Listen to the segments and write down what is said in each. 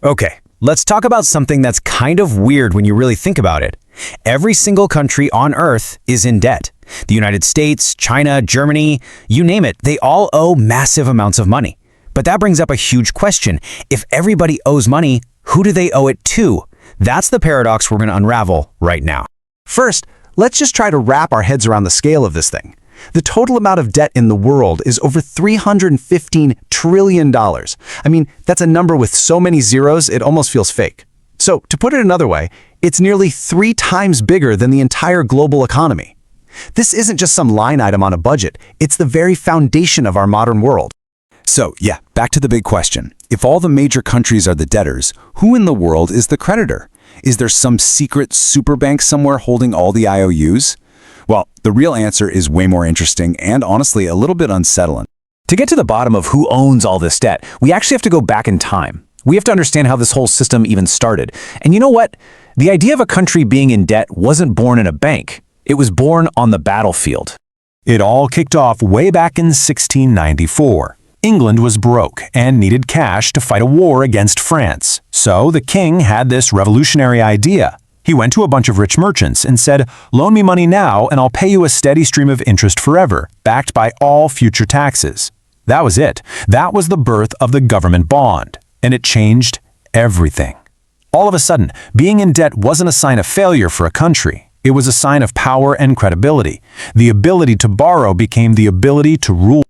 Okay, let's talk about something that's kind of weird when you really think about it. Every single country on Earth is in debt. The United States, China, Germany, you name it, they all owe massive amounts of money. But that brings up a huge question. If everybody owes money, who do they owe it to? That's the paradox we're going to unravel right now. First, let's just try to wrap our heads around the scale of this thing. The total amount of debt in the world is over $315 trillion. I mean, that's a number with so many zeros, it almost feels fake. So, to put it another way, it's nearly 3 times bigger than the entire global economy. This isn't just some line item on a budget, it's the very foundation of our modern world. So, yeah, back to the big question. If all the major countries are the debtors, who in the world is the creditor? Is there some secret super bank somewhere holding all the IOUs? Well, the real answer is way more interesting and honestly a little bit unsettling. To get to the bottom of who owns all this debt, we actually have to go back in time. We have to understand how this whole system even started. And you know what? The idea of a country being in debt wasn't born in a bank. It was born on the battlefield. It all kicked off way back in 1694. England was broke and needed cash to fight a war against France. So the king had this revolutionary idea. He went to a bunch of rich merchants and said, "Loan me money now and I'll pay you a steady stream of interest forever, backed by all future taxes." That was it. That was the birth of the government bond. And it changed everything. All of a sudden, being in debt wasn't a sign of failure for a country. It was a sign of power and credibility. The ability to borrow became the ability to rule.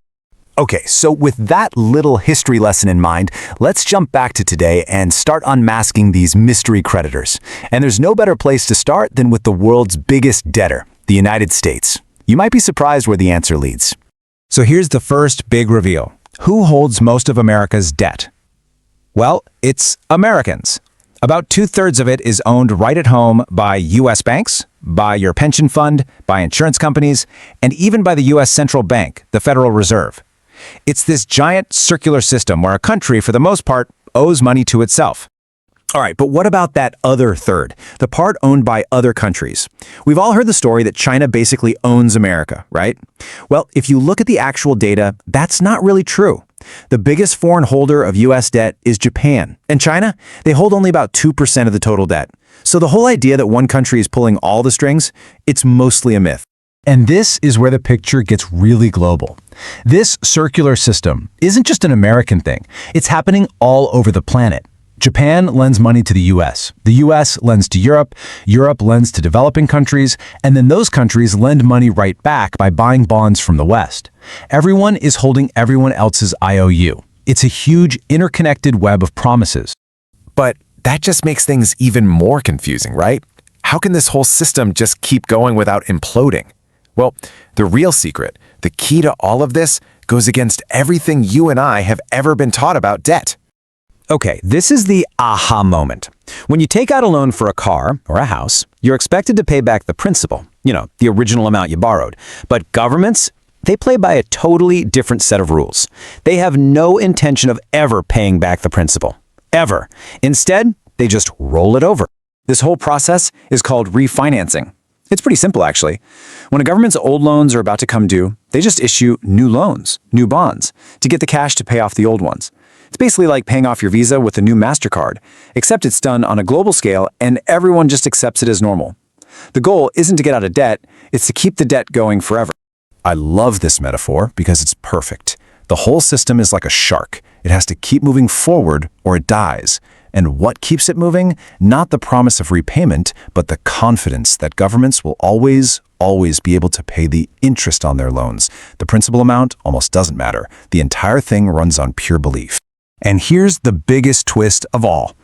Okay, so with that little history lesson in mind, let's jump back to today and start unmasking these mystery creditors. And there's no better place to start than with the world's biggest debtor, the United States. You might be surprised where the answer leads. So here's the first big reveal. Who holds most of America's debt? Well, it's Americans. About 2/3 of it is owned right at home by U.S. banks, by your pension fund, by insurance companies, and even by the U.S. Central Bank, the Federal Reserve. It's this giant circular system where a country, for the most part, owes money to itself. All right, but what about that other third, the part owned by other countries? We've all heard the story that China basically owns America, right? Well, if you look at the actual data, that's not really true. The biggest foreign holder of U.S. debt is Japan. And China, they hold only about 2% of the total debt. So the whole idea that one country is pulling all the strings, it's mostly a myth. And this is where the picture gets really global. This circular system isn't just an American thing. It's happening all over the planet. Japan lends money to the US lends to Europe lends to developing countries, and then those countries lend money right back by buying bonds from the West. Everyone is holding everyone else's IOU. It's a huge interconnected web of promises. But that just makes things even more confusing, right? How can this whole system just keep going without imploding? Well, the real secret, the key to all of this, goes against everything you and I have ever been taught about debt. Okay, this is the aha moment. When you take out a loan for a car or a house, you're expected to pay back the principal, the original amount you borrowed. But governments, they play by a totally different set of rules. They have no intention of ever paying back the principal. Ever. Instead, they just roll it over. This whole process is called refinancing. It's pretty simple, actually. When a government's old loans are about to come due, they just issue new loans, new bonds, to get the cash to pay off the old ones. It's basically like paying off your Visa with a new MasterCard, except it's done on a global scale and everyone just accepts it as normal. The goal isn't to get out of debt, it's to keep the debt going forever. I love this metaphor because it's perfect. The whole system is like a shark. It has to keep moving forward or it dies. And what keeps it moving? Not the promise of repayment, but the confidence that governments will always be able to pay the interest on their loans. The principal amount almost doesn't matter. The entire thing runs on pure belief. And here's the biggest twist of all.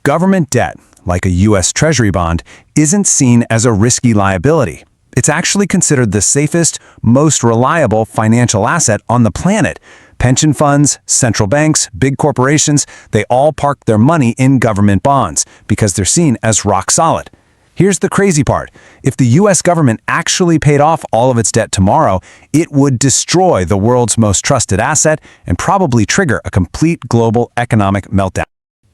Government debt, like a U.S. Treasury bond, isn't seen as a risky liability. It's actually considered the safest, most reliable financial asset on the planet. Pension funds, central banks, big corporations, they all park their money in government bonds because they're seen as rock solid. Here's the crazy part. If the U.S. government actually paid off all of its debt tomorrow, it would destroy the world's most trusted asset and probably trigger a complete global economic meltdown.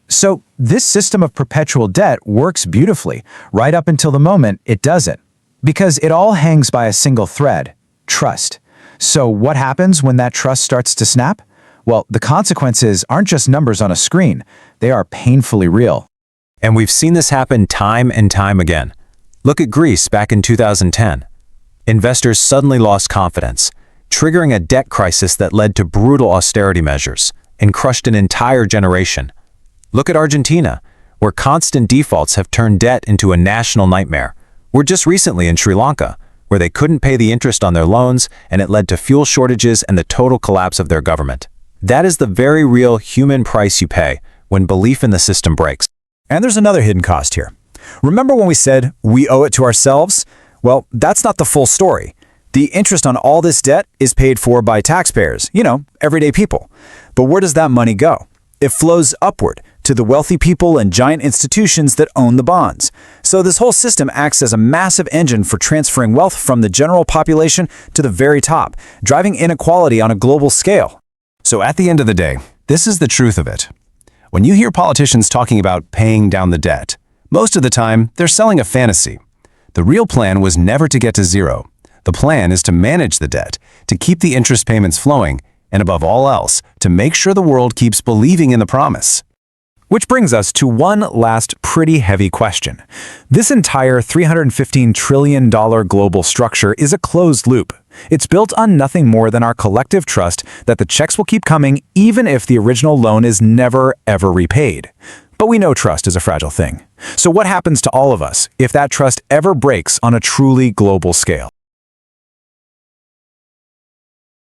So this system of perpetual debt works beautifully, right up until the moment it doesn't. Because it all hangs by a single thread, trust. So what happens when that trust starts to snap? Well, the consequences aren't just numbers on a screen. They are painfully real. And we've seen this happen time and time again. Look at Greece back in 2010. Investors suddenly lost confidence, triggering a debt crisis that led to brutal austerity measures and crushed an entire generation. Look at Argentina, where constant defaults have turned debt into a national nightmare. Or just recently in Sri Lanka, where they couldn't pay the interest on their loans and it led to fuel shortages and the total collapse of their government. That is the very real human price you pay when belief in the system breaks. And there's another hidden cost here. Remember when we said we owe it to ourselves? Well, that's not the full story. The interest on all this debt is paid for by taxpayers, everyday people. But where does that money go? It flows upward to the wealthy people and giant institutions that own the bonds. So this whole system acts as a massive engine for transferring wealth from the general population to the very top, driving inequality on a global scale. So at the end of the day, this is the truth of it. When you hear politicians talking about paying down the debt, most of the time they're selling a fantasy. The real plan was never to get to zero. The plan is to manage the debt, to keep the interest payments flowing, and above all else, to make sure the world keeps believing in the promise. Which brings us to one last pretty heavy question. This entire $315 trillion global structure is a closed loop. It's built on nothing more than our collective trust that the checks will keep coming even if the original loan is never, ever repaid. But we know trust is a fragile thing. So what happens to all of us if that trust ever breaks on a truly global scale?